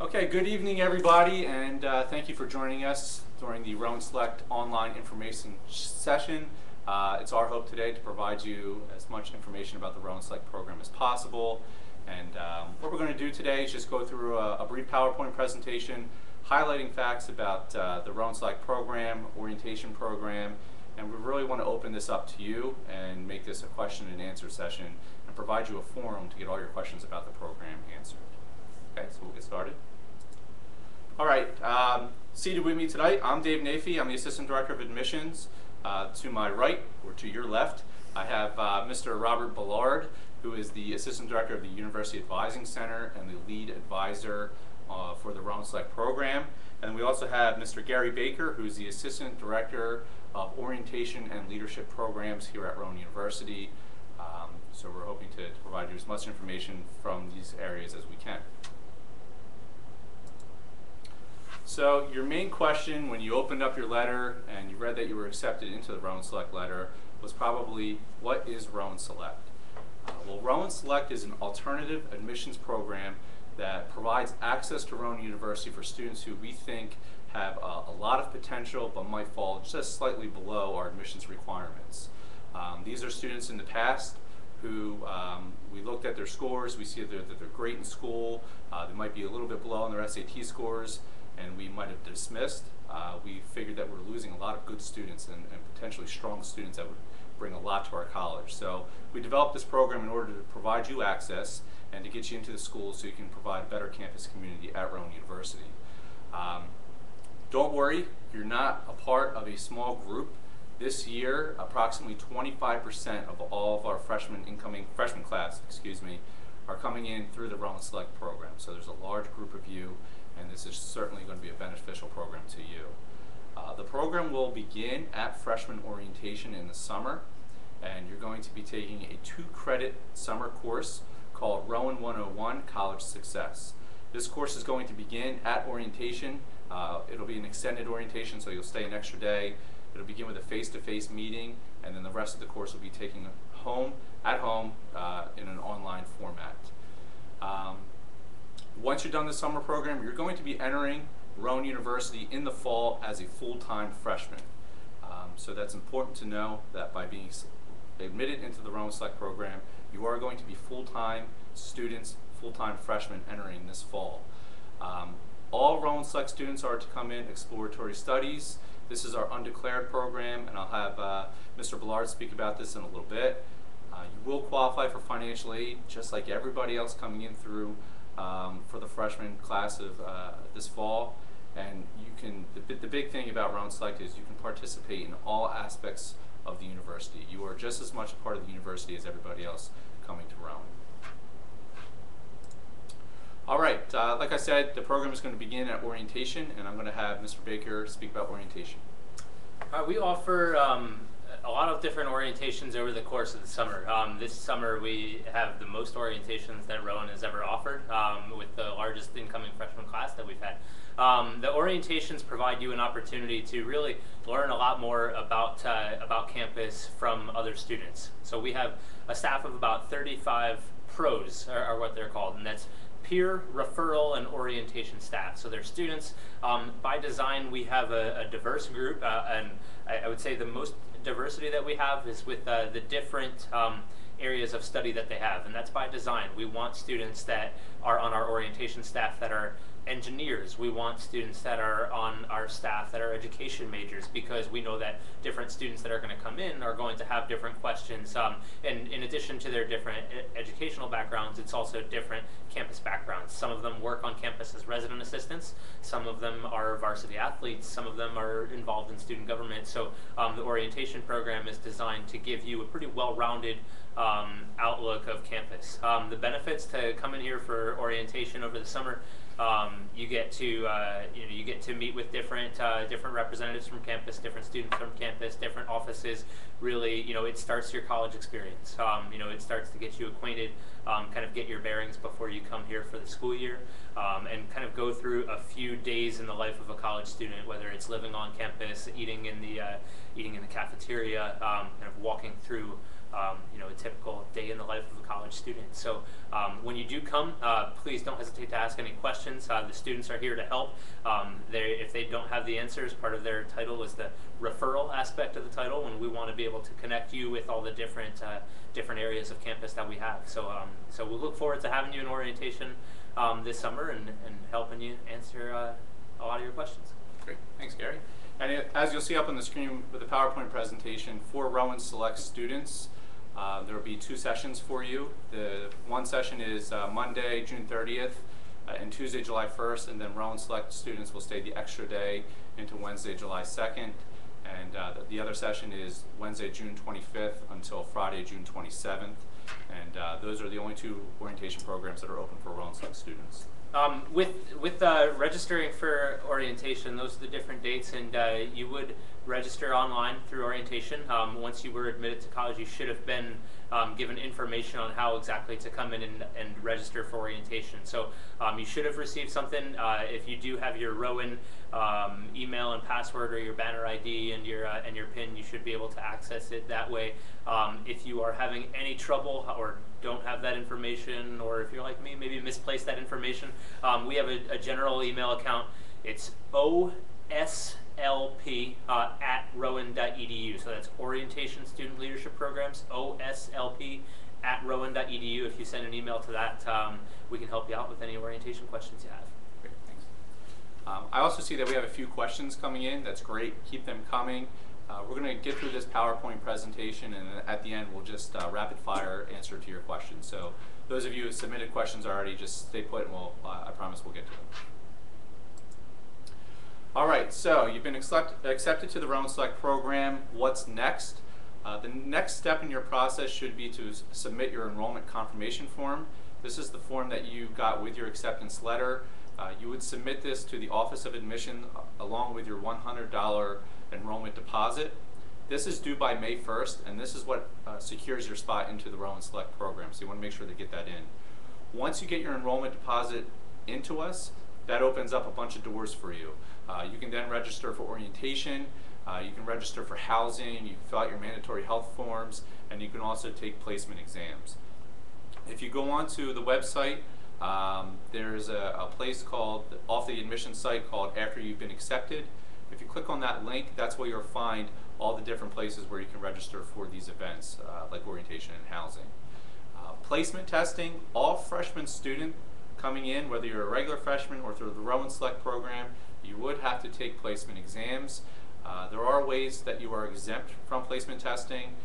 Okay, good evening everybody, and thank you for joining us during the Rowan Select online information session. It's our hope today to provide you as much information about the Rowan Select program as possible. And what we're going to do today is just go through a brief PowerPoint presentation highlighting facts about the Rowan Select program, orientation program, and we really want to open this up to you and make this a question and answer session and provide you a forum to get all your questions about the program answered. Okay, so we'll get started. All right, seated with me tonight, I'm Dave Nafee. I'm the Assistant Director of Admissions. To my right, or to your left, I have Mr. Robert Ballard, who is the Assistant Director of the University Advising Center and the lead advisor for the Rowan Select program. And we also have Mr. Gary Baker, who's the Assistant Director of Orientation and Leadership Programs here at Rowan University. So we're hoping to provide you as much information from these areas as we can. So your main question when you opened up your letter and you read that you were accepted into the Rowan Select letter was probably, what is Rowan Select? Well, Rowan Select is an alternative admissions program that provides access to Rowan University for students who we think have a lot of potential but might fall just slightly below our admissions requirements. These are students in the past who we looked at their scores, we see that they're great in school, they might be a little bit below on their SAT scores, and we might have dismissed. We figured that we're losing a lot of good students and potentially strong students that would bring a lot to our college. So we developed this program in order to provide you access and to get you into the school so you can provide a better campus community at Rowan University. Don't worry, you're not a part of a small group. This year, approximately 25% of all of our freshman class, are coming in through the Rowan Select program. So there's a large group of you, and this is certainly going to be a beneficial program to you. The program will begin at freshman orientation in the summer, and you're going to be taking a 2-credit summer course called Rowan 101 College Success. This course is going to begin at orientation. It'll be an extended orientation, so you'll stay an extra day. It'll begin with a face-to-face meeting, and then the rest of the course will be taken at home in an online format. Once you're done the summer program, you're going to be entering Rowan University in the fall as a full-time freshman. So that's important to know that by being admitted into the Rowan Select program, you are going to be full-time students, full-time freshmen entering this fall. All Rowan Select students are to come in exploratory studies. This is our undeclared program, and I'll have Mr. Ballard speak about this in a little bit. You will qualify for financial aid, just like everybody else coming in through for the freshman class of this fall. And you can, the big thing about Rowan Select is you can participate in all aspects of the university. You are just as much a part of the university as everybody else coming to Rowan. All right, like I said, the program is going to begin at orientation, and I'm going to have Mr. Baker speak about orientation. We offer a lot of different orientations over the course of the summer. This summer we have the most orientations that Rowan has ever offered, with the largest incoming freshman class that we've had. The orientations provide you an opportunity to really learn a lot more about campus from other students. So we have a staff of about 35 pros, are what they're called, and that's peer, referral, and orientation staff. So they're students. By design, we have a diverse group, and I would say the most diversity that we have is with the different areas of study that they have, and that's by design. We want students that are on our orientation staff that are engineers. We want students that are on our staff that are education majors, because we know that different students that are going to come in are going to have different questions. And in addition to their different educational backgrounds, it's also different campus backgrounds. Some of them work on campus as resident assistants. Some of them are varsity athletes. Some of them are involved in student government. So the orientation program is designed to give you a pretty well-rounded outlook of campus. The benefits to come in here for orientation over the summer: you get to meet with different representatives from campus, different students from campus, different offices. Really, it starts your college experience. It starts to get you acquainted, kind of get your bearings before you come here for the school year, and kind of go through a few days in the life of a college student, whether it's living on campus, eating in the cafeteria, kind of walking through a typical day in the life of a college student. So when you do come, please don't hesitate to ask any questions. The students are here to help. If they don't have the answers, part of their title is the referral aspect of the title, and we want to be able to connect you with all the different areas of campus that we have. So we look forward to having you in orientation this summer and helping you answer a lot of your questions. Great, thanks Gary. And as you'll see up on the screen with the PowerPoint presentation, for Rowan Select students, there will be 2 sessions for you. The one session is Monday, June 30th, and Tuesday, July 1st, and then Rowan Select students will stay the extra day into Wednesday, July 2nd, and the other session is Wednesday, June 25th until Friday, June 27th, and those are the only 2 orientation programs that are open for Rowan Select students. With registering for orientation, those are the different dates, and you would register online through orientation. Once you were admitted to college, you should have been given information on how exactly to come in and register for orientation. So you should have received something. If you do have your Rowan email and password, or your banner ID and your PIN, you should be able to access it that way. If you are having any trouble or don't have that information, or if you're like me, maybe misplaced that information, we have a general email account. It's OSLP at rowan.edu. So that's Orientation Student Leadership Programs, OSLP at rowan.edu. If you send an email to that, we can help you out with any orientation questions you have. Great, thanks. I also see that we have a few questions coming in. That's great. Keep them coming. We're going to get through this PowerPoint presentation, and at the end we'll just rapid fire answer to your questions. So those of you who submitted questions already, just stay put and I promise we'll get to them. All right, so you've been accepted to the Rowan Select program. What's next? The next step in your process should be to submit your enrollment confirmation form. This is the form that you got with your acceptance letter. You would submit this to the Office of Admission along with your $100 enrollment deposit. This is due by May 1st, and this is what secures your spot into the Rowan Select program, so you want to make sure to get that in. Once you get your enrollment deposit into us, that opens up a bunch of doors for you. You can then register for orientation, you can register for housing, you can fill out your mandatory health forms, and you can also take placement exams. If you go onto the website, there's a place called, off the admission site, called After You've Been Accepted. If you click on that link, that's where you'll find all the different places where you can register for these events, like orientation and housing. Placement testing, all freshman student coming in, whether you're a regular freshman or through the Rowan Select program, you would have to take placement exams. There are ways that you are exempt from placement testing.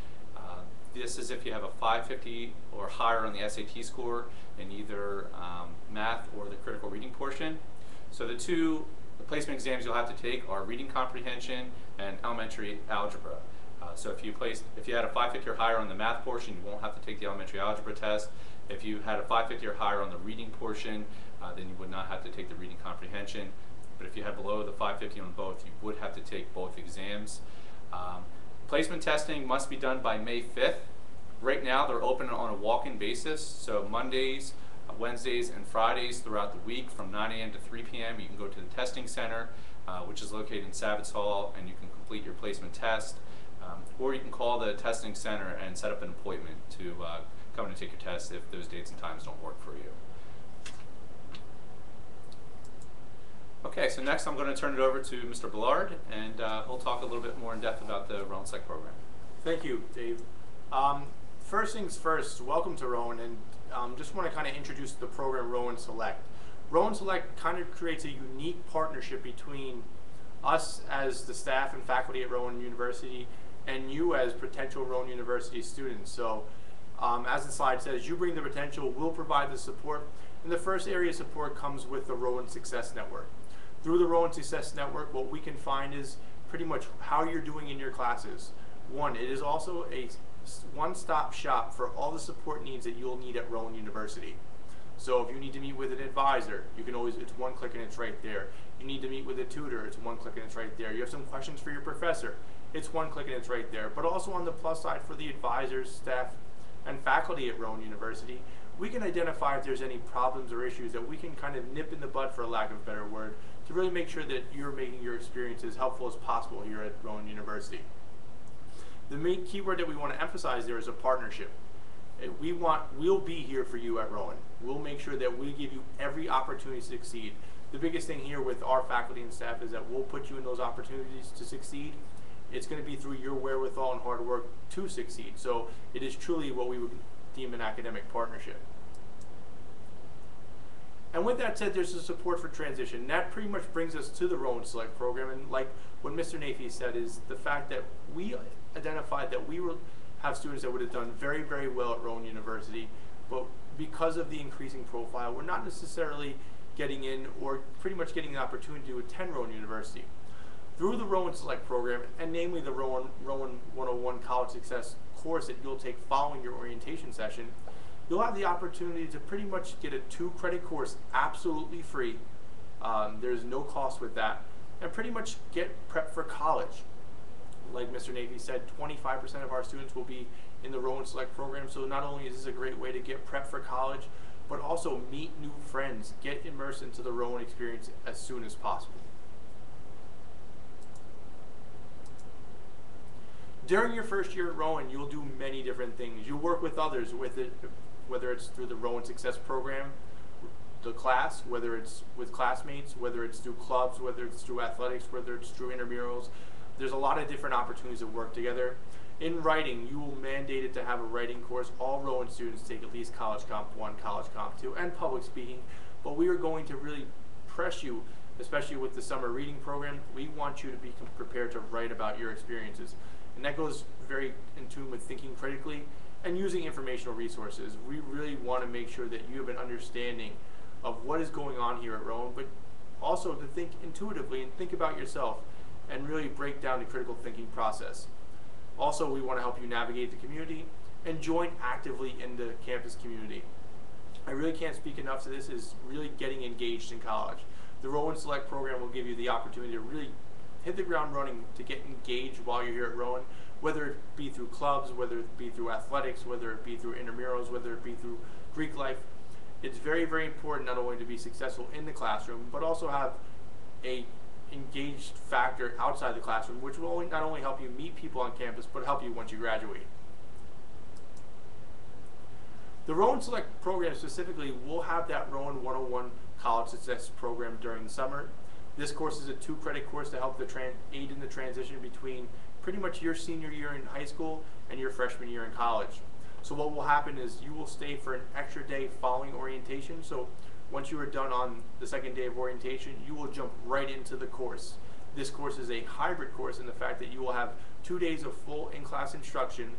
This is if you have a 550 or higher on the SAT score in either math or the critical reading portion. So the placement exams you'll have to take are reading comprehension and elementary algebra. So if you had a 550 or higher on the math portion, you won't have to take the elementary algebra test. If you had a 550 or higher on the reading portion, then you would not have to take the reading comprehension. But if you had below the 550 on both, you would have to take both exams. Placement testing must be done by May 5th. Right now they're open on a walk-in basis, so Mondays, Wednesdays, and Fridays throughout the week from 9 a.m. to 3 p.m. you can go to the testing center, which is located in Savitz Hall, and you can complete your placement test. Or you can call the testing center and set up an appointment to come and take your test if those dates and times don't work for you. Okay, so next I'm going to turn it over to Mr. Ballard, and he'll talk a little bit more in depth about the Rowan Select program. Thank you, Dave. First things first, welcome to Rowan, and just want to kind of introduce the program Rowan Select. Rowan Select kind of creates a unique partnership between us as the staff and faculty at Rowan University and you as potential Rowan University students. So as the slide says, you bring the potential, we'll provide the support, and the first area of support comes with the Rowan Success Network. Through the Rowan Success Network, what we can find is pretty much how you're doing in your classes. One, it is also a one-stop shop for all the support needs that you'll need at Rowan University. So if you need to meet with an advisor, you can always, it's one click and it's right there. You need to meet with a tutor, it's one click and it's right there. You have some questions for your professor, it's one click and it's right there. But also on the plus side for the advisors, staff, and faculty at Rowan University, we can identify if there's any problems or issues that we can kind of nip in the bud, for a lack of a better word, to really make sure that you're making your experience as helpful as possible here at Rowan University. The main keyword that we want to emphasize there is a partnership. We'll be here for you at Rowan. We'll make sure that we give you every opportunity to succeed. The biggest thing here with our faculty and staff is that we'll put you in those opportunities to succeed. It's going to be through your wherewithal and hard work to succeed. So it is truly what we would deem an academic partnership. And with that said, there's the support for transition. That pretty much brings us to the Rowan Select program. And like what Mr. Nafee said, is the fact that we identified that we will have students that would have done very, very well at Rowan University, but because of the increasing profile, we're not necessarily getting in or pretty much getting the opportunity to attend Rowan University. Through the Rowan Select program, and namely the Rowan 101 College Success course that you'll take following your orientation session, you'll have the opportunity to pretty much get a 2-credit course absolutely free. There's no cost with that. And pretty much get prepped for college. Like Mr. Nafee said, 25% of our students will be in the Rowan Select program, so not only is this a great way to get prepped for college, but also meet new friends, get immersed into the Rowan experience as soon as possible. During your first year at Rowan, you'll do many different things. You'll work with others with it, whether it's through the Rowan Success program, the class, whether it's with classmates, whether it's through clubs, whether it's through athletics, whether it's through intramurals. There's a lot of different opportunities to work together. In writing, you will mandate it to have a writing course. All Rowan students take at least College Comp 1, College Comp 2, and public speaking. But we are going to really press you, especially with the summer reading program. We want you to be prepared to write about your experiences. And that goes very in tune with thinking critically and using informational resources. We really want to make sure that you have an understanding of what is going on here at Rowan, but also to think intuitively and think about yourself and really break down the critical thinking process. Also, we want to help you navigate the community and join actively in the campus community. I really can't speak enough to this, is really getting engaged in college. The Rowan Select program will give you the opportunity to really hit the ground running, to get engaged while you're here at Rowan, whether it be through clubs, whether it be through athletics, whether it be through intramurals, whether it be through Greek life. It's very, very important not only to be successful in the classroom, but also have a engaged factor outside the classroom, which will not only help you meet people on campus, but help you once you graduate. The Rowan Select program specifically will have that Rowan 101 College Success program during the summer. This course is a 2-credit course to help aid in the transition between pretty much your senior year in high school and your freshman year in college. So what will happen is you will stay for an extra day following orientation. So once you are done on the second day of orientation, you will jump right into the course. This course is a hybrid course in the fact that you will have 2 days of full in-class instruction,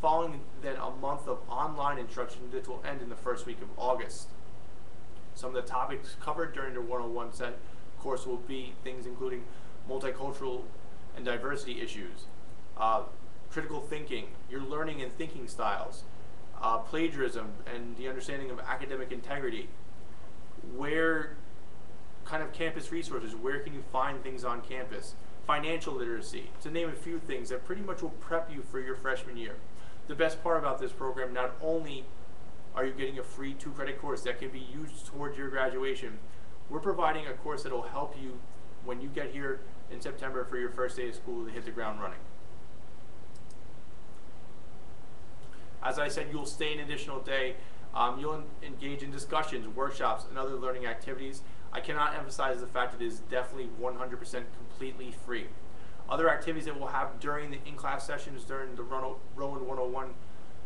following then a month of online instruction that will end in the first week of August. Some of the topics covered during the 101 set course will be things including multicultural and diversity issues, critical thinking, your learning and thinking styles, plagiarism and the understanding of academic integrity, where kind of campus resources, where can you find things on campus, financial literacy, to name a few things that pretty much will prep you for your freshman year. The best part about this program, not only are you getting a free 2-credit course that can be used towards your graduation, we're providing a course that will help you when you get here in September for your first day of school to hit the ground running. As I said, you'll stay an additional day. You'll engage in discussions, workshops, and other learning activities. I cannot emphasize the fact that it is definitely 100% completely free. Other activities that we'll have during the in-class sessions during the Rowan 101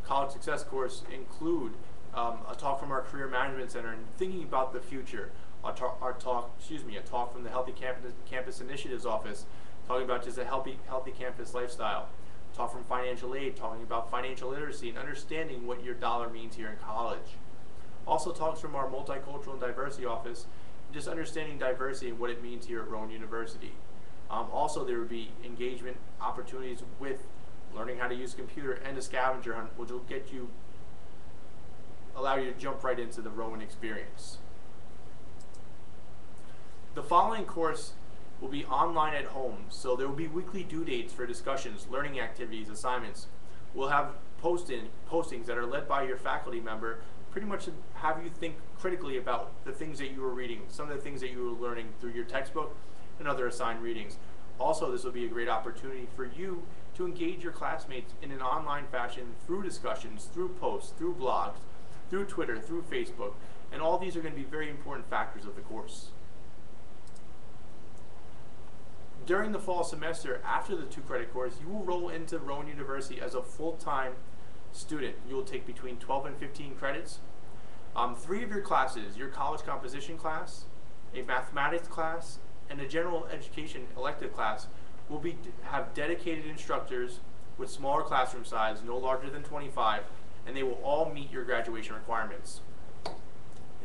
College Success course include a talk from our Career Management Center and thinking about the future. A talk from the Healthy Campus Initiatives Office, talking about just a healthy campus lifestyle. Talk from financial aid, talking about financial literacy and understanding what your dollar means here in college. Also talks from our Multicultural and Diversity Office, just understanding diversity and what it means here at Rowan University. Also, there would be engagement opportunities with learning how to use a computer and a scavenger hunt, which will allow you to jump right into the Rowan experience. The following course will be online at home, so there will be weekly due dates for discussions, learning activities, assignments. We'll have postings that are led by your faculty member, pretty much to have you think critically about the things that you were reading, some of the things that you were learning through your textbook and other assigned readings. Also, this will be a great opportunity for you to engage your classmates in an online fashion through discussions, through posts, through blogs, through Twitter, through Facebook, and all these are going to be very important factors of the course. During the fall semester, after the 2-credit course, you will roll into Rowan University as a full-time student. You will take between 12 and 15 credits. 3 of your classes, your college composition class, a mathematics class, and a general education elective class will have dedicated instructors with smaller classroom size, no larger than 25, and they will all meet your graduation requirements.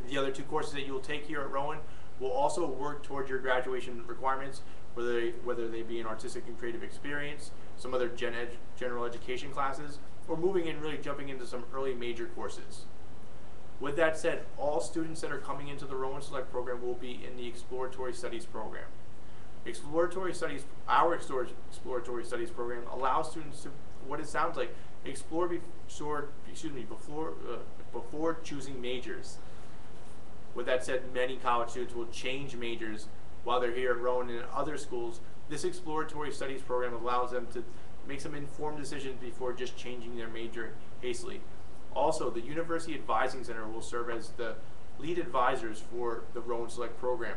The other 2 courses that you will take here at Rowan will also work toward your graduation requirements, whether they be an artistic and creative experience, some other general education classes, or moving and really jumping into some early major courses. With that said, all students that are coming into the Rowan Select program will be in the Exploratory Studies program. Our Exploratory Studies program allows students to, what it sounds like, explore before choosing majors. With that said, many college students will change majors while they're here at Rowan and in other schools. This Exploratory Studies program allows them to make some informed decisions before just changing their major hastily. Also, the University Advising Center will serve as the lead advisors for the Rowan Select program.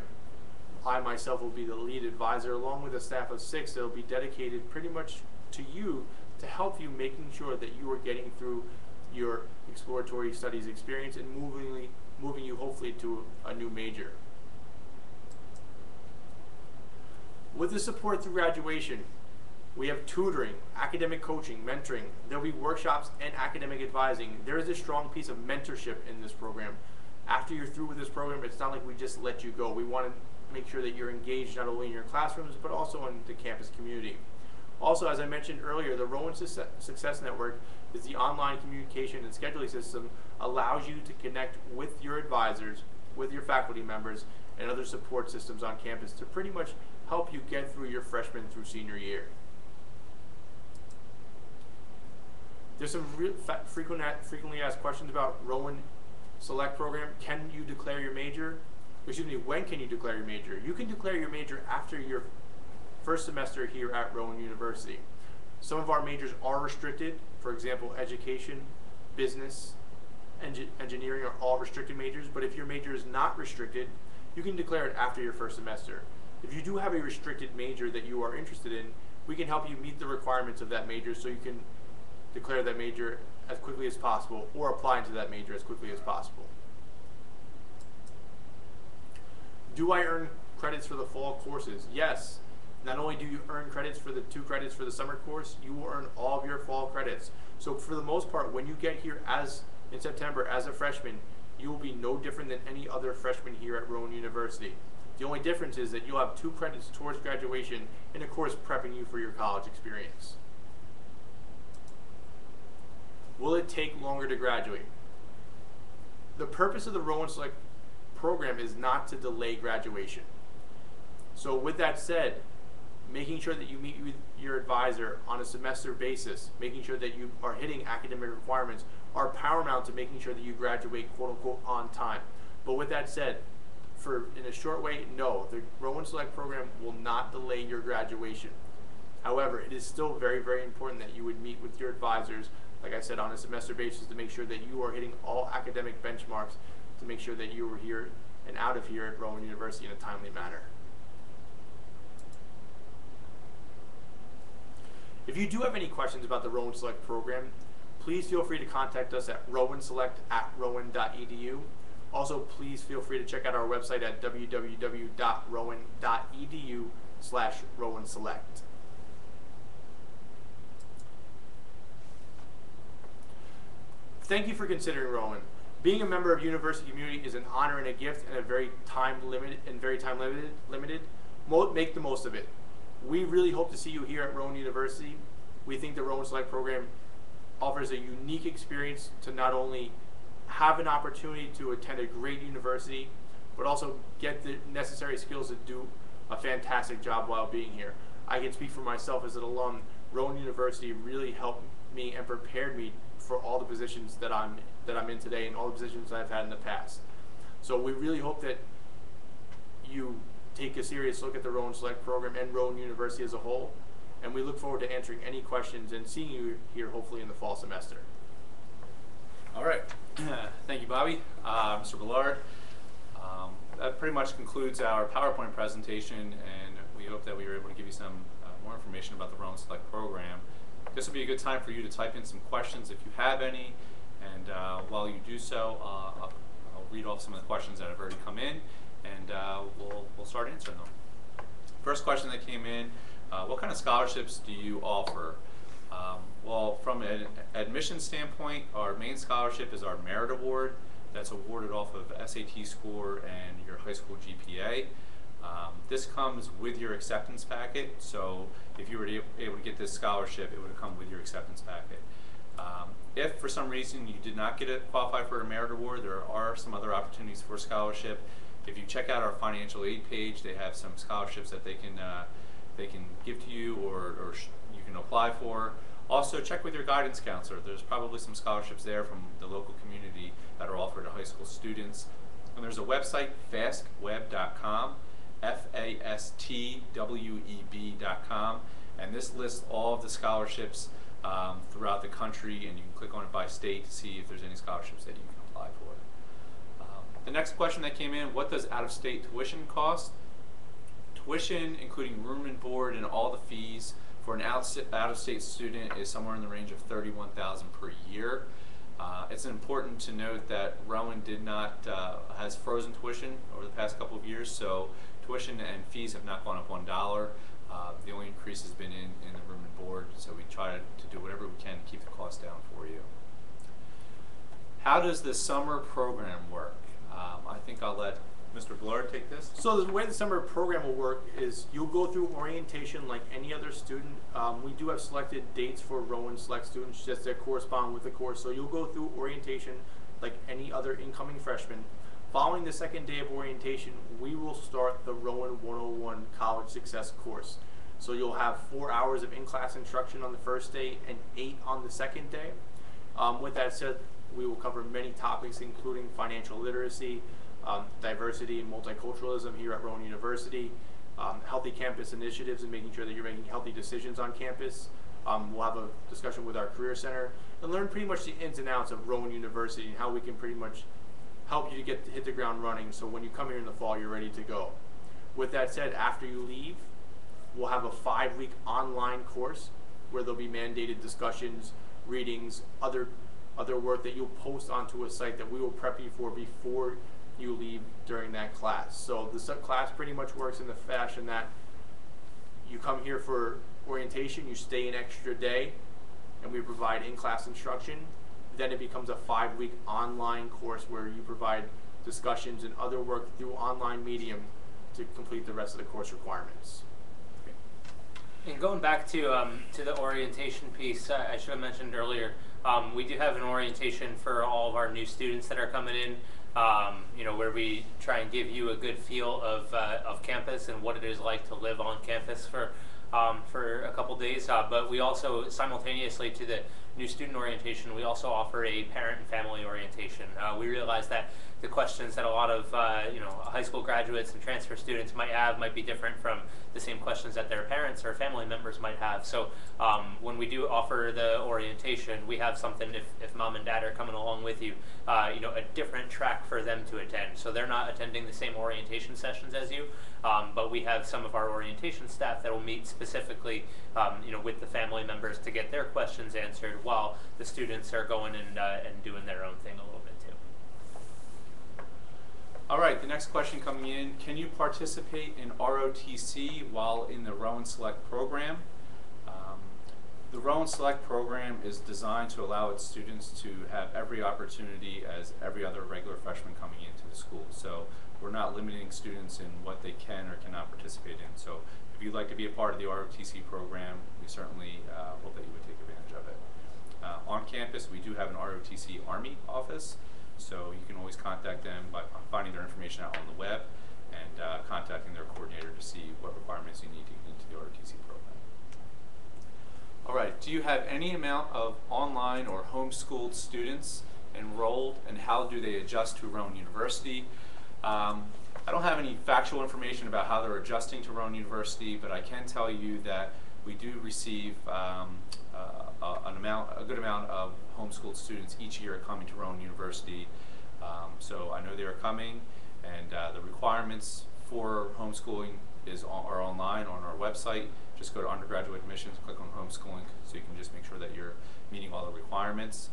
I myself will be the lead advisor along with a staff of 6 that will be dedicated pretty much to you to help you making sure that you are getting through your exploratory studies experience and moving you hopefully to a new major. With the support through graduation, we have tutoring, academic coaching, mentoring. There will be workshops and academic advising. There is a strong piece of mentorship in this program. After you're through with this program, it's not like we just let you go. We want to make sure that you're engaged not only in your classrooms, but also in the campus community. Also, as I mentioned earlier, the Rowan Success Network is the online communication and scheduling system, allows you to connect with your advisors, with your faculty members, and other support systems on campus to pretty much help you get through your freshman through senior year. There's some frequently asked questions about Rowan Select program. Can you declare your major? Excuse me, when can you declare your major? You can declare your major after your first semester here at Rowan University. Some of our majors are restricted. For example, education, business, engineering are all restricted majors, but if your major is not restricted, you can declare it after your first semester. If you do have a restricted major that you are interested in, we can help you meet the requirements of that major so you can declare that major as quickly as possible or apply into that major as quickly as possible. Do I earn credits for the fall courses? Yes. Not only do you earn credits for the 2 credits for the summer course, you will earn all of your fall credits. So for the most part, when you get here in September as a freshman, you will be no different than any other freshman here at Rowan University. The only difference is that you'll have 2 credits towards graduation and of course prepping you for your college experience. Will it take longer to graduate? The purpose of the Rowan Select program is not to delay graduation. So with that said, making sure that you meet with your advisor on a semester basis, making sure that you are hitting academic requirements are paramount to making sure that you graduate quote unquote on time. But with that said, in a short way, no, the Rowan Select program will not delay your graduation. However, it is still very, very important that you would meet with your advisors, like I said, on a semester basis to make sure that you are hitting all academic benchmarks to make sure that you are here and out of here at Rowan University in a timely manner. If you do have any questions about the Rowan Select program, please feel free to contact us at rowanselect@rowan.edu. Also, please feel free to check out our website at www.rowan.edu/rowanselect. Thank you for considering Rowan. Being a member of university community is an honor and a gift, and very time limited. Make the most of it. We really hope to see you here at Rowan University. We think the Rowan Select program offers a unique experience to not only have an opportunity to attend a great university, but also get the necessary skills to do a fantastic job while being here. I can speak for myself as an alum. Rowan University really helped me and prepared me for all the positions that I'm in today and all the positions that I've had in the past. So we really hope that you take a serious look at the Rowan Select program and Rowan University as a whole. and we look forward to answering any questions and seeing you here hopefully in the fall semester. All right. Thank you, Bobby. Mr. Ballard. That pretty much concludes our PowerPoint presentation, and we hope that we were able to give you some more information about the Rowan Select program. This will be a good time for you to type in some questions if you have any, and while you do so, I'll read off some of the questions that have already come in, and we'll start answering them. First question that came in, what kind of scholarships do you offer? Well, from an admission standpoint, our main scholarship is our Merit Award. That's awarded off of SAT score and your high school GPA. This comes with your acceptance packet, so if you were able to get this scholarship, it would have come with your acceptance packet. If for some reason you did not qualify for a Merit Award, there are some other opportunities for scholarship. If you check out our financial aid page, they have some scholarships that they can give to you or you can apply for. Also, check with your guidance counselor. There's probably some scholarships there from the local community that are offered to high school students. And there's a website, fastweb.com, FASTWEB.com, and this lists all of the scholarships throughout the country, and you can click on it by state to see if there's any scholarships that you can apply for. The next question that came in, what does out-of-state tuition cost? Tuition, including room and board and all the fees, for an out-of-state student is somewhere in the range of $31,000 per year. It's important to note that Rowan has frozen tuition over the past couple of years, so tuition and fees have not gone up $1. The only increase has been in the room and board, so we try to do whatever we can to keep the cost down for you. How does the summer program work? I think I'll let Mr. Ballard take this. So the way the summer program will work is you'll go through orientation like any other student. We do have selected dates for Rowan Select students just that correspond with the course. So you'll go through orientation like any other incoming freshman. Following the second day of orientation, we will start the Rowan 101 College Success course. So you'll have 4 hours of in-class instruction on the first day and 8 on the second day. With that said, we will cover many topics including financial literacy, diversity and multiculturalism here at Rowan University, healthy campus initiatives and making sure that you're making healthy decisions on campus. We'll have a discussion with our Career Center and learn pretty much the ins and outs of Rowan University and how we can pretty much help you to hit the ground running so when you come here in the fall, you're ready to go. With that said, after you leave, we'll have a 5-week online course where there'll be mandated discussions, readings, other work that you'll post onto a site that we will prep you for before you leave during that class. So the class pretty much works in the fashion that you come here for orientation, you stay an extra day, and we provide in-class instruction. Then it becomes a 5-week online course where you provide discussions and other work through online medium to complete the rest of the course requirements. And going back to the orientation piece, I should have mentioned earlier, we do have an orientation for all of our new students that are coming in, where we try and give you a good feel of campus and what it is like to live on campus for a couple days. But we also, simultaneously to the new student orientation, we also offer a parent and family orientation. We realize that the questions that a lot of high school graduates and transfer students might be different from the same questions that their parents or family members might have. So when we do offer the orientation, we have something, if mom and dad are coming along with you, a different track for them to attend. So they're not attending the same orientation sessions as you, but we have some of our orientation staff that will meet specifically with the family members to get their questions answered while the students are going and doing their own thing a little bit too. All right, the next question coming in, can you participate in ROTC while in the Rowan Select program? The Rowan Select program is designed to allow its students to have every opportunity as every other regular freshman coming into the school. So we're not limiting students in what they can or cannot participate in. So if you'd like to be a part of the ROTC program, we certainly hope that you would take advantage of it. On campus, we do have an ROTC Army office, so you can always contact them by finding their information out on the web and contacting their coordinator to see what requirements you need to get into the ROTC program. All right, do you have any amount of online or homeschooled students enrolled, and how do they adjust to Rowan University? I don't have any factual information about how they're adjusting to Rowan University, but I can tell you that we do receive a good amount of homeschooled students each year coming to Rowan University. So I know they are coming, and the requirements for homeschooling are online on our website. Just go to undergraduate admissions, click on homeschooling, so you can just make sure that you're meeting all the requirements.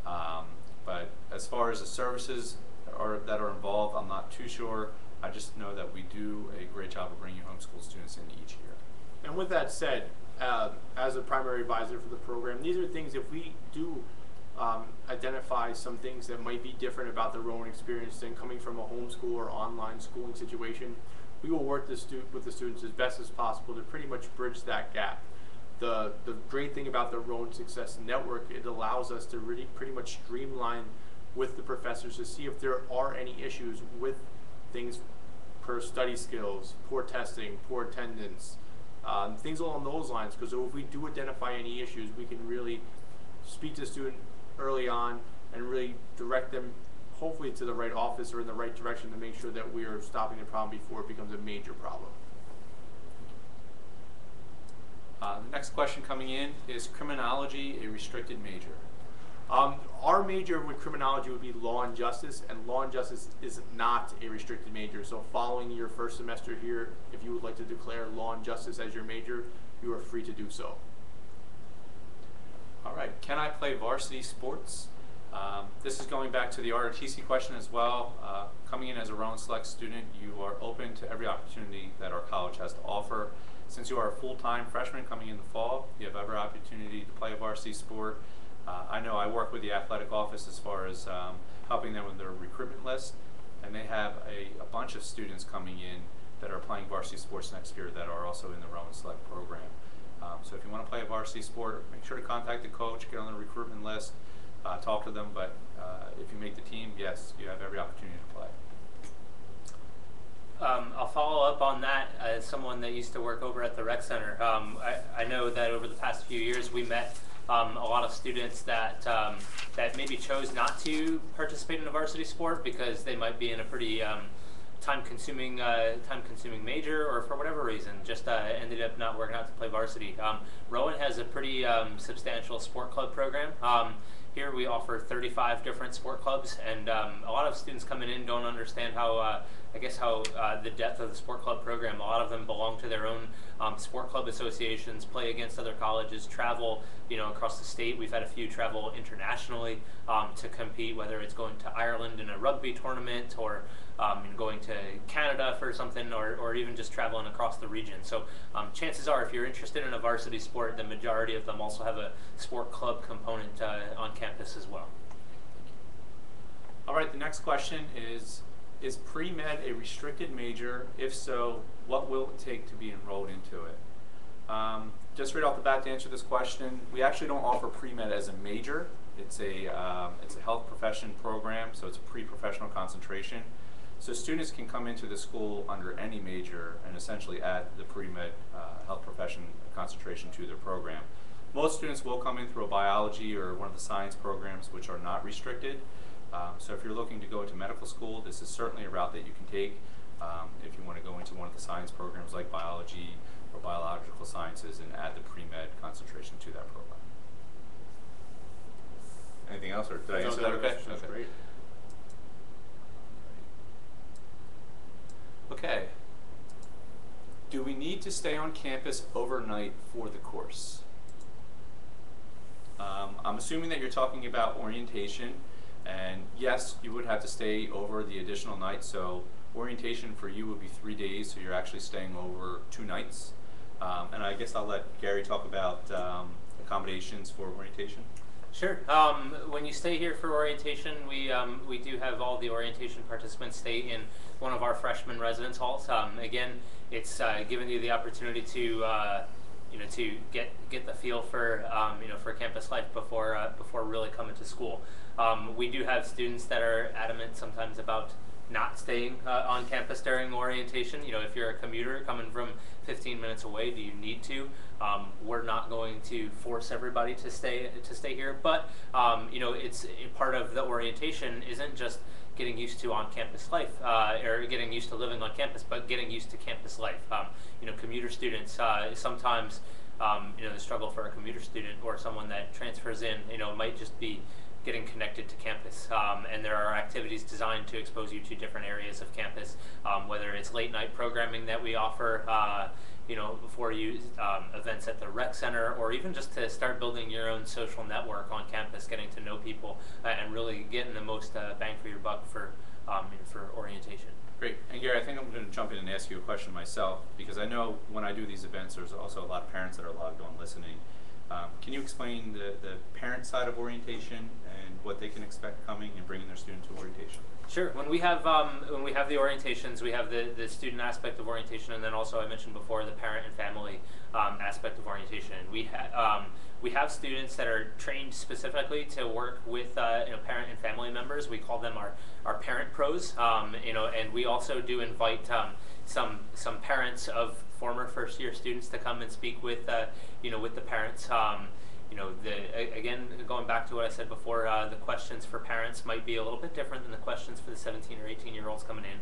But as far as the services that are involved, I'm not too sure. I just know that we do a great job of bringing homeschool students in each year. And with that said, as a primary advisor for the program, these are things, if we do identify some things that might be different about the Rowan experience than coming from a homeschool or online schooling situation, we will work with the students as best as possible to pretty much bridge that gap. The great thing about the Rowan Success Network, it allows us to really pretty much streamline with the professors to see if there are any issues with things per study skills, poor testing, poor attendance, things along those lines, because if we do identify any issues, we can really speak to the student early on and really direct them hopefully to the right office or in the right direction to make sure that we are stopping the problem before it becomes a major problem. The next question coming in is criminology a restricted major? Our major with criminology would be law and justice, and law and justice is not a restricted major. So following your first semester here, if you would like to declare law and justice as your major, you are free to do so. All right, can I play varsity sports? This is going back to the ROTC question as well. Coming in as a Rowan Select student, you are open to every opportunity that our college has to offer. Since you are a full-time freshman coming in the fall, you have every opportunity to play a varsity sport. I know I work with the athletic office as far as helping them with their recruitment list, and they have a bunch of students coming in that are playing varsity sports next year that are also in the Rowan Select program. So if you want to play a varsity sport, make sure to contact the coach, get on the recruitment list, talk to them, but if you make the team, yes, you have every opportunity to play. I'll follow up on that as someone that used to work over at the rec center. I know that over the past few years we met a lot of students that that maybe chose not to participate in a varsity sport because they might be in a pretty time-consuming major, or for whatever reason just ended up not working out to play varsity. Rowan has a pretty substantial sport club program. Here we offer 35 different sport clubs, and a lot of students coming in don't understand how the depth of the sport club program. A lot of them belong to their own sport club associations, play against other colleges, travel across the state. We've had a few travel internationally to compete, whether it's going to Ireland in a rugby tournament, or going to Canada for something, or even just traveling across the region. So chances are, if you're interested in a varsity sport, the majority of them also have a sport club component on campus as well. All right, the next question is pre-med a restricted major? If so, what will it take to be enrolled into it? Just right off the bat, to answer this question, we actually don't offer pre-med as a major. It's a health profession program, so it's a pre-professional concentration. So students can come into the school under any major and essentially add the pre-med health profession concentration to their program. Most students will come in through a biology or one of the science programs, which are not restricted. So if you're looking to go into medical school, this is certainly a route that you can take. If you want to go into one of the science programs like biology or biological sciences and add the pre-med concentration to that program. Anything else, or did I answer that okay? That's great. Okay. Do we need to stay on campus overnight for the course? I'm assuming that you're talking about orientation, and yes, you would have to stay over the additional night. So orientation for you would be 3 days, so you're actually staying over 2 nights. And I guess I'll let Gary talk about accommodations for orientation. Sure. When you stay here for orientation, we do have all the orientation participants stay in one of our freshman residence halls. Again, it's giving you the opportunity to to get the feel for for campus life before really coming to school. We do have students that are adamant sometimes about not staying on campus during orientation. If you're a commuter coming from 15 minutes away, do you need to? We're not going to force everybody to stay here, but it's part of the orientation isn't just getting used to on-campus life or getting used to living on campus, but getting used to campus life. Commuter students sometimes the struggle for a commuter student or someone that transfers in, might just be getting connected to campus. And there are activities designed to expose you to different areas of campus, whether it's late night programming that we offer, before you, events at the rec center, or even just to start building your own social network on campus, getting to know people, and really getting the most bang for your buck for orientation. Great. And Gary, I think I'm going to jump in and ask you a question myself, because I know when I do these events, there's also a lot of parents that are logged on listening. Can you explain the parent side of orientation and what they can expect coming and bringing their student to orientation? Sure. When we have the orientations, we have the student aspect of orientation, and then also I mentioned before the parent and family aspect of orientation. We have students that are trained specifically to work with parent and family members. We call them our parent pros, and we also do invite some parents of former first year students to come and speak with with the parents. Again, going back to what I said before, the questions for parents might be a little bit different than the questions for the 17 or 18-year-olds coming in.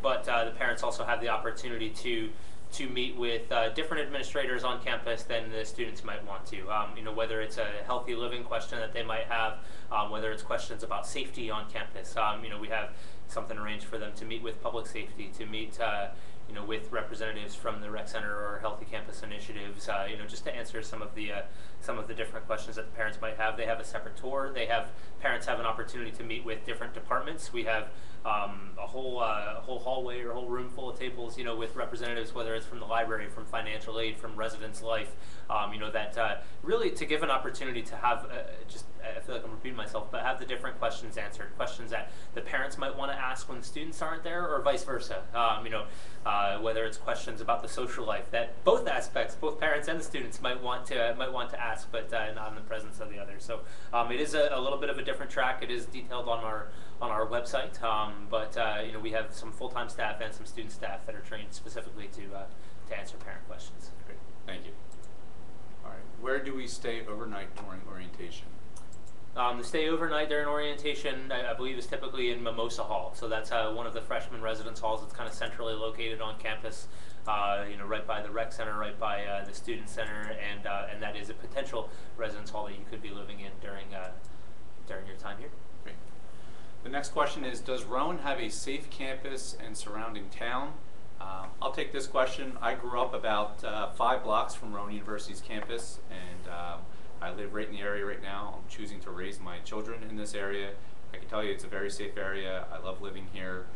But the parents also have the opportunity to meet with different administrators on campus than the students might want to. Whether it's a healthy living question that they might have, whether it's questions about safety on campus. We have something arranged for them to meet with public safety, to meet with representatives from the rec center or healthy campus initiatives, just to answer some of the different questions that the parents might have. They have a separate tour. Parents have an opportunity to meet with different departments. We have a whole hallway or a whole room full of tables, with representatives, whether it's from the library, from financial aid, from residence life, that really to give an opportunity to have I feel like I'm repeating myself, but have the different questions answered, questions that the parents might want to ask when the students aren't there, or vice versa. Whether it's questions about the social life that both aspects, both parents and the students might want to ask, but not in the presence of the other. So it is a little bit of a different track. It is detailed on our website, but we have some full-time staff and some student staff that are trained specifically to answer parent questions. Great, thank you. All right, where do we stay overnight during orientation? The stay overnight during orientation, I believe, is typically in Mimosa Hall. So that's one of the freshman residence halls. It's kind of centrally located on campus, right by the rec center, right by the student center, and that is a potential residence hall that you could be living in during your time here. Great. The next question is, does Rowan have a safe campus and surrounding town? I'll take this question. I grew up about 5 blocks from Rowan University's campus, and I live right in the area right now. I'm choosing to raise my children in this area. I can tell you it's a very safe area. I love living here.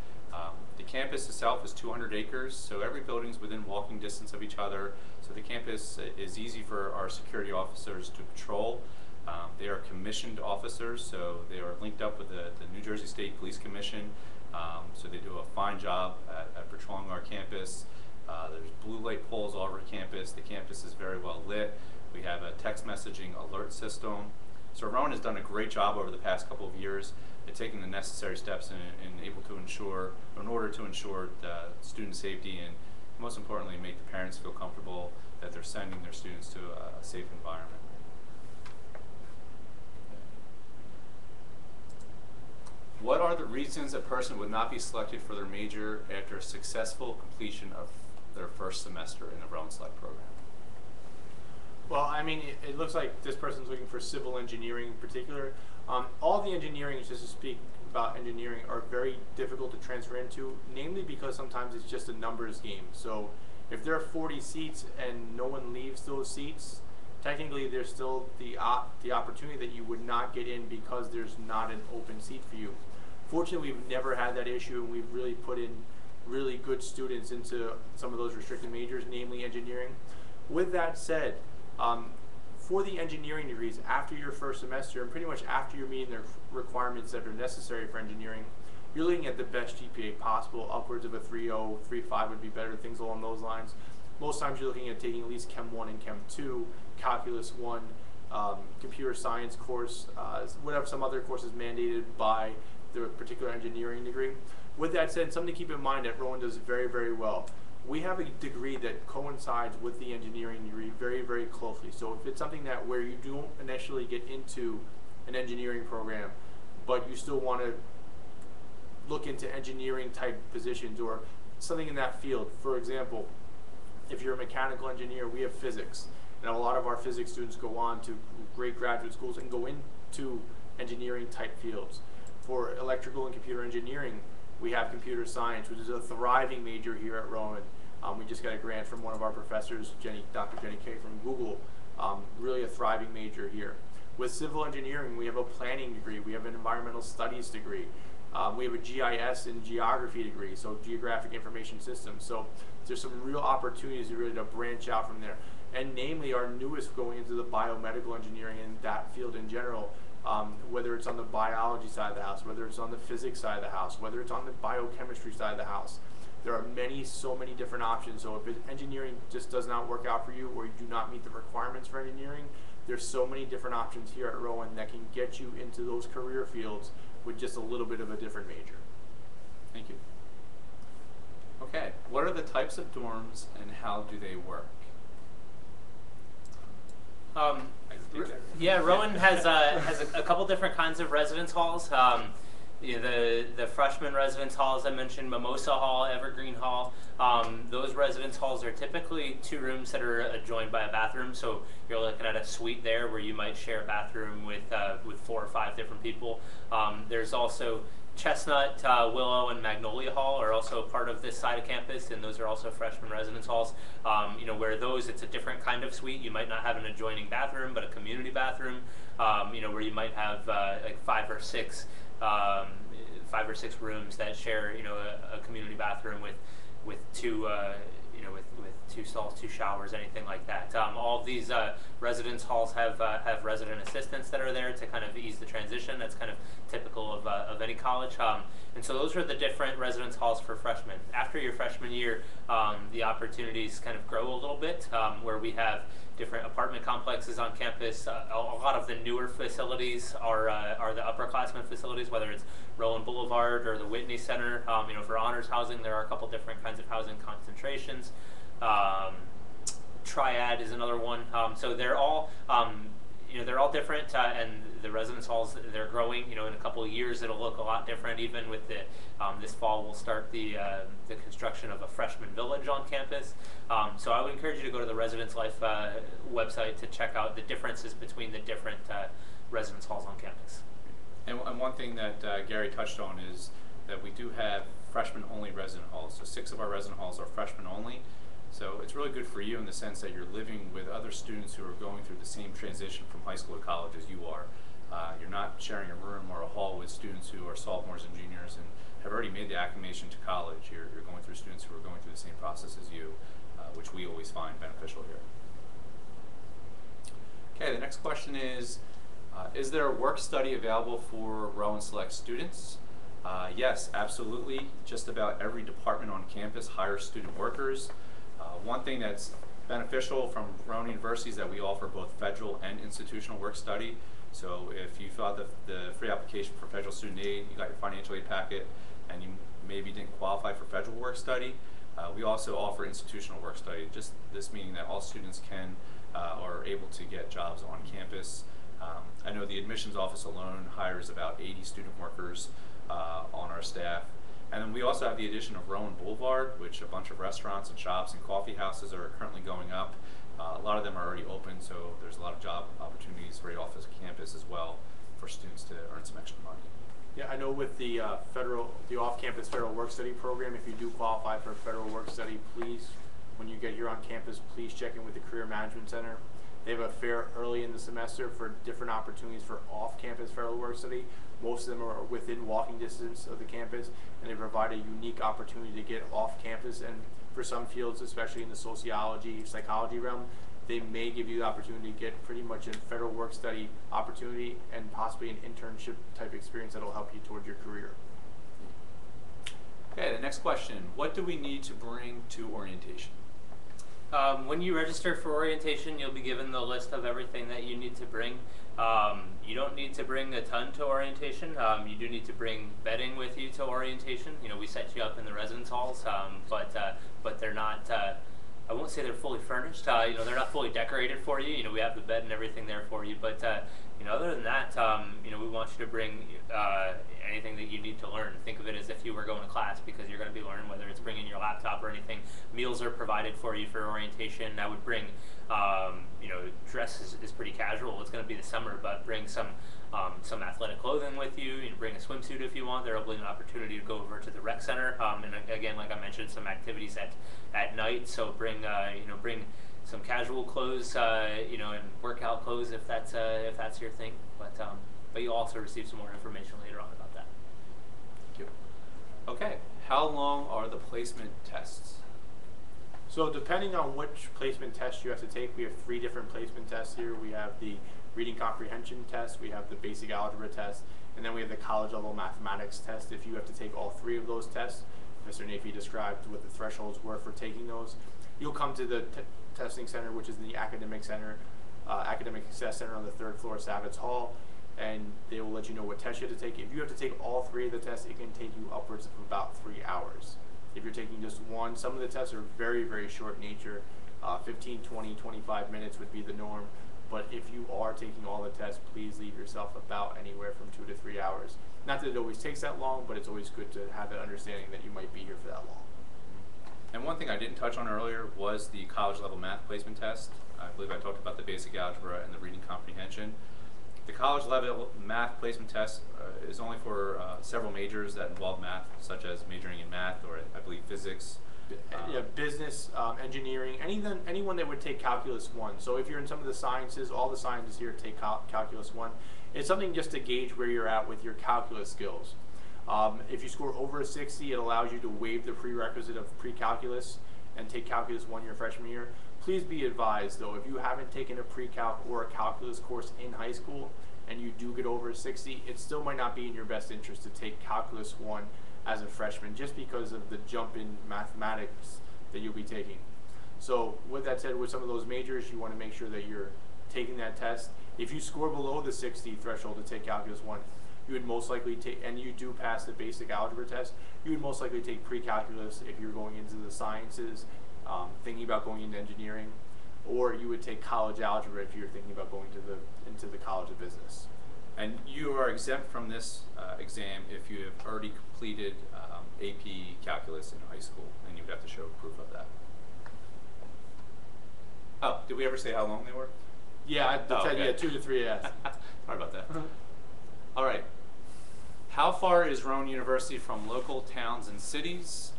The campus itself is 200 acres, so every building's within walking distance of each other. So the campus is easy for our security officers to patrol. They are commissioned officers, so they are linked up with the New Jersey State Police Commission. So they do a fine job at patrolling our campus. There's blue light poles all over campus. The campus is very well lit. We have a text messaging alert system. So Rowan has done a great job over the past couple of years at taking the necessary steps in order to ensure the student safety, and most importantly, make the parents feel comfortable that they're sending their students to a safe environment. What are the reasons a person would not be selected for their major after a successful completion of their first semester in the Rowan Select program? Well, I mean, it looks like this person's looking for civil engineering in particular. All the engineering, just to speak about engineering, are very difficult to transfer into, namely because sometimes it's just a numbers game. So if there are 40 seats and no one leaves those seats, technically there's still the opportunity that you would not get in because there's not an open seat for you. Fortunately, we've never had that issue, and we've really put in really good students into some of those restricted majors, namely engineering. With that said, for the engineering degrees, after your first semester and pretty much after you're meeting the requirements that are necessary for engineering, you're looking at the best GPA possible. Upwards of a 3.0, 3.5 would be better, things along those lines. Most times you're looking at taking at least Chem 1 and Chem 2, Calculus 1, computer science course, whatever some other courses mandated by the particular engineering degree. With that said, something to keep in mind that Rowan does very, very well. We have a degree that coincides with the engineering degree very, very closely. So if it's something that where you don't initially get into an engineering program, but you still want to look into engineering type positions or something in that field, for example, If you're a mechanical engineer, we have physics. And a lot of our physics students go on to great graduate schools and go into engineering type fields. For electrical and computer engineering, we have computer science, which is a thriving major here at Rowan. We just got a grant from one of our professors, Dr. Jenny Kay from Google, really a thriving major here. With civil engineering, we have a planning degree, we have an environmental studies degree, we have a GIS and geography degree, so geographic information systems. So there's some real opportunities really to branch out from there. And namely, our newest going into the biomedical engineering and that field in general, whether it's on the biology side of the house, whether it's on the physics side of the house, whether it's on the biochemistry side of the house. There are so many different options. So if engineering just does not work out for you, or you do not meet the requirements for engineering, there's so many different options here at Rowan that can get you into those career fields with just a little bit of a different major. Thank you. Okay, what are the types of dorms and how do they work? Yeah, Rowan has a couple different kinds of residence halls. The freshman residence hall, as I mentioned, Mimosa Hall, Evergreen Hall. Those residence halls are typically 2 rooms that are adjoined by a bathroom. So you're looking at a suite there where you might share a bathroom with 4 or 5 different people. There's also Chestnut, Willow, and Magnolia Hall are also a part of this side of campus, and those are also freshman residence halls. Where those, it's a different kind of suite. You might not have an adjoining bathroom, but a community bathroom. Where you might have like 5 or 6 rooms that share, a community bathroom with 2 2 stalls, 2 showers, anything like that. All of these residence halls have resident assistants that are there to kind of ease the transition. That's kind of typical of any college. And so those are the different residence halls for freshmen. After your freshman year, the opportunities kind of grow a little bit, where we have different apartment complexes on campus. A lot of the newer facilities are the upperclassmen facilities, whether it's Rowan Boulevard or the Whitney Center. For honors housing, there are a couple different kinds of housing concentrations. Triad is another one. So they're all different, and the residence halls, they're growing. In a couple of years, it'll look a lot different. Even with this fall, we'll start the construction of a freshman village on campus. So I would encourage you to go to the Residence Life website to check out the differences between the different residence halls on campus. And one thing that Gary touched on is that we do have freshman-only resident halls. So 6 of our resident halls are freshman-only. So it's really good for you in the sense that you're living with other students who are going through the same transition from high school to college as you are. You're not sharing a room or a hall with students who are sophomores and juniors and have already made the acclimation to college. You're going through students who are going through the same process as you, which we always find beneficial here. Okay, the next question is there a work study available for Rowan Select students? Yes, absolutely. Just about every department on campus hires student workers. One thing that's beneficial from Rowan University is that we offer both federal and institutional work study. So if you fill out the free application for federal student aid, you got your financial aid packet, and you maybe didn't qualify for federal work study, we also offer institutional work study, just this meaning that all students can are able to get jobs on campus. I know the admissions office alone hires about 80 student workers on our staff. And then we also have the addition of Rowan Boulevard, which a bunch of restaurants and shops and coffee houses are currently going up. A lot of them are already open, so there's a lot of job opportunities right off of campus as well for students to earn some extra money. Yeah, I know with the off-campus federal work study program, if you do qualify for a federal work study, please, when you get here on campus, please check in with the Career Management Center. They have a fair early in the semester for different opportunities for off-campus federal work study. Most of them are within walking distance of the campus, and they provide a unique opportunity to get off campus. And for some fields, especially in the sociology, psychology realm, they may give you the opportunity to get pretty much a federal work study opportunity and possibly an internship type experience that will help you towards your career. Okay, the next question. What do we need to bring to orientation? When you register for orientation, you'll be given the list of everything that you need to bring. You don't need to bring a ton to orientation. You do need to bring bedding with you to orientation. We set you up in the residence halls, but they're not. I I won't say they're fully furnished. You know, they're not fully decorated for you. You know, we have the bed and everything there for you. But you know, other than that, you know, we want you to bring anything that you need to learn. Think of it as if you were going to class, because you're going to be learning, whether it's bringing your laptop or anything. Meals are provided for you for orientation. I would bring, you know, dress is pretty casual. It's going to be the summer, but bring some athletic clothing with you. You can bring a swimsuit if you want. There will be an opportunity to go over to the rec center. And again, like I mentioned, some activities at night. So bring, you know, bring some casual clothes, you know, and workout clothes if that's your thing. But you'll also receive some more information later on about that. Thank you. Okay, how long are the placement tests? So depending on which placement test you have to take, we have 3 different placement tests here. We have the reading comprehension test, we have the basic algebra test, and then we have the college level mathematics test. If you have to take all 3 of those tests, Mr. Nafee described what the thresholds were for taking those. You'll come to the testing center, which is the academic center, academic success center on the 3rd floor, Savitz Hall, and they will let you know what test you have to take. If you have to take all 3 of the tests, it can take you upwards of about 3 hours. If you're taking just one, some of the tests are very, very short in nature. 15, 20, 25 minutes would be the norm. But if you are taking all the tests, please leave yourself about anywhere from 2 to 3 hours. Not that it always takes that long, but it's always good to have that understanding that you might be here for that long. And one thing I didn't touch on earlier was the college level math placement test. I believe I talked about the basic algebra and the reading comprehension. The college level math placement test is only for several majors that involve math, such as majoring in math or I believe physics. Yeah, business, engineering, anyone that would take Calculus 1. So if you're in some of the sciences, all the sciences here take Calculus 1. It's something just to gauge where you're at with your calculus skills. If you score over a 60, it allows you to waive the prerequisite of pre-calculus and take Calculus 1 your freshman year. Please be advised though, if you haven't taken a pre-calc or a calculus course in high school and you do get over a 60, it still might not be in your best interest to take Calculus 1 as a freshman, just because of the jump in mathematics that you'll be taking. So with that said, with some of those majors, you want to make sure that you're taking that test. If you score below the 60 threshold to take Calculus 1, you would most likely take, and you do pass the basic algebra test, you would most likely take pre-calculus if you're going into the sciences, thinking about going into engineering, or you would take college algebra if you're thinking about going into the College of Business. And you are exempt from this exam if you have already completed AP calculus in high school, and you would have to show proof of that. Oh, did we ever say how long they were? Yeah, okay. Yeah, 2 to 3 years. Sorry about that. All right. How far is Rowan University from local towns and cities?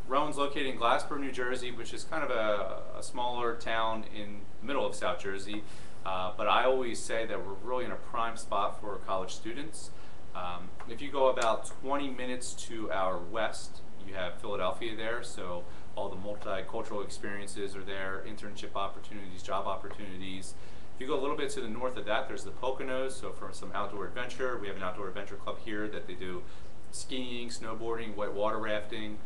Rowan's located in Glassboro, New Jersey, which is kind of a smaller town in the middle of South Jersey. But I always say that we're really in a prime spot for college students. If you go about 20 minutes to our west, you have Philadelphia there, so all the multicultural experiences are there, internship opportunities, job opportunities. If you go a little bit to the north of that, there's the Poconos, so for some outdoor adventure, we have an outdoor adventure club here that they do skiing, snowboarding, whitewater rafting.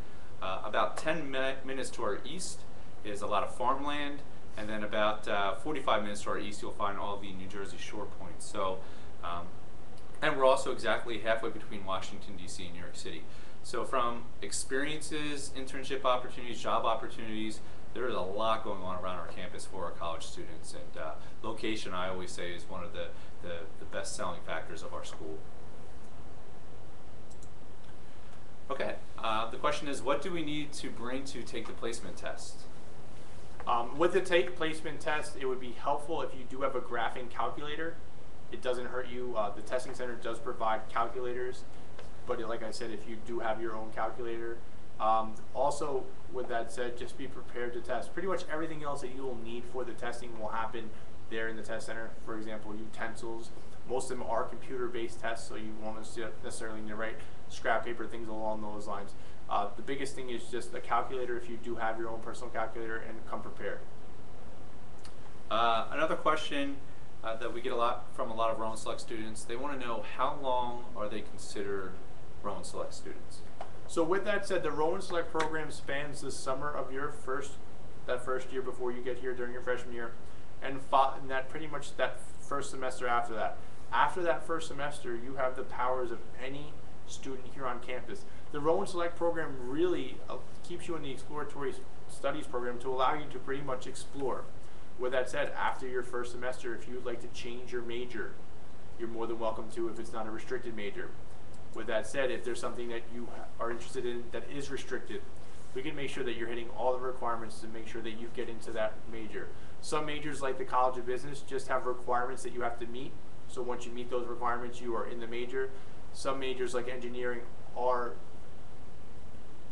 About 10 minutes to our east is a lot of farmland. And then about 45 minutes to our east, you'll find all the New Jersey shore points. So, and we're also exactly halfway between Washington, D.C. and New York City. So from experiences, internship opportunities, job opportunities, there's a lot going on around our campus for our college students. And location, I always say, is one of the best selling factors of our school. Okay, the question is, what do we need to bring to take the placement test? With the placement test, it would be helpful if you do have a graphing calculator. It doesn't hurt you. The testing center does provide calculators, but like I said, if you do have your own calculator. Also, with that said, just be prepared to test. Pretty much everything else that you will need for the testing will happen there in the test center. For example, utensils. Most of them are computer-based tests, so you won't necessarily need to write scrap paper, things along those lines. The biggest thing is just a calculator if you do have your own personal calculator, and come prepared. Another question that we get from a lot of Rowan Select students, they want to know how long are they considered Rowan Select students? So with that said, the Rowan Select program spans the summer of your first year before you get here during your freshman year, and that pretty much that first semester after that. After that first semester, you have the powers of any student here on campus. The Rowan Select program really keeps you in the exploratory studies program to allow you to pretty much explore. With that said, after your first semester, if you would like to change your major, you're more than welcome to if it's not a restricted major. With that said, if there's something that you are interested in that is restricted, we can make sure that you're hitting all the requirements to make sure that you get into that major. Some majors, like the College of Business, just have requirements that you have to meet. So once you meet those requirements, you are in the major. Some majors, like engineering,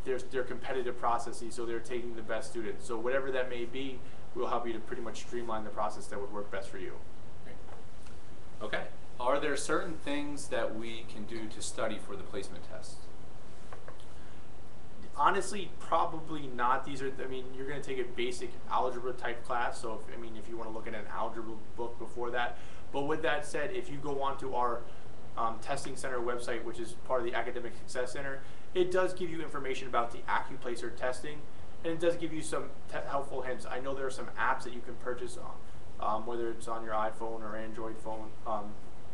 they're competitive processes, so they're taking the best students. So whatever that may be, we'll help you to pretty much streamline the process that would work best for you. Okay. Are there certain things that we can do to study for the placement test? Honestly, probably not. These are, I mean, you're going to take a basic algebra type class, so if you want to look at an algebra book before that. But with that said, if you go onto our testing center website, which is part of the Academic Success Center, it does give you information about the AccuPlacer testing, and it does give you some helpful hints. I know there are some apps that you can purchase on, whether it's on your iPhone or Android phone,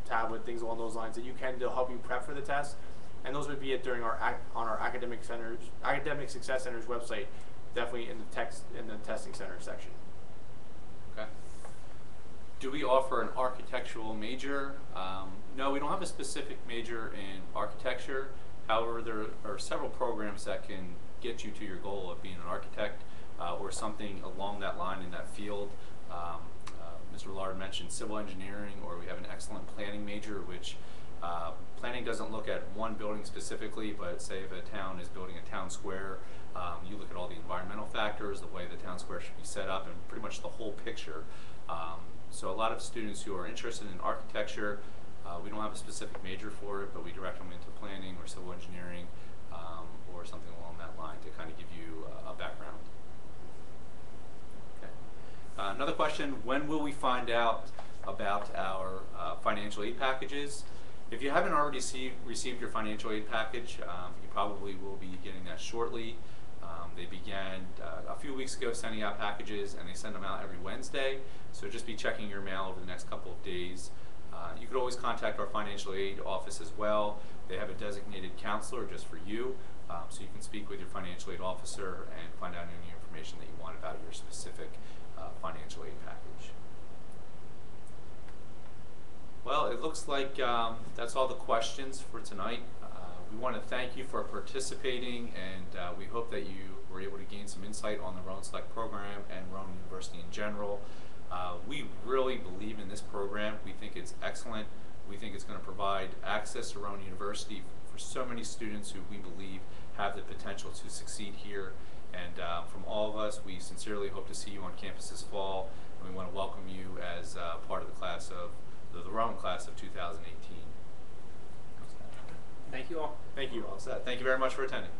tablet, things along those lines, that you can to help you prep for the test. And those would be it during on our Academic Success Center's website, definitely in the testing center section. Okay. Do we offer an architectural major? No, we don't have a specific major in architecture. However, there are several programs that can get you to your goal of being an architect or something along that line in that field. Mr. Lard mentioned civil engineering, or we have an excellent planning major, which planning doesn't look at one building specifically, but say if a town is building a town square, you look at all the environmental factors, the way the town square should be set up, and pretty much the whole picture. So a lot of students who are interested in architecture, we don't have a specific major for it, but we direct them into planning or civil engineering or something along that line to kind of give you a background. Okay. Another question, when will we find out about our financial aid packages? If you haven't already received your financial aid package, you probably will be getting that shortly. They began a few weeks ago sending out packages, and they send them out every Wednesday. So just be checking your mail over the next couple of days. You could always contact our financial aid office as well. They have a designated counselor just for you, so you can speak with your financial aid officer and find out any information that you want about your specific financial aid package. Well, it looks like that's all the questions for tonight. We want to thank you for participating, and we hope that you were able to gain some insight on the Rowan Select program and Rowan University in general. We really believe in this program. We think it's excellent. We think it's going to provide access to Rowan University for so many students who we believe have the potential to succeed here. And from all of us, we sincerely hope to see you on campus this fall, and we want to welcome you as part of the class of the Rowan class of 2018. Thank you all. Thank you. All set. Thank you very much for attending.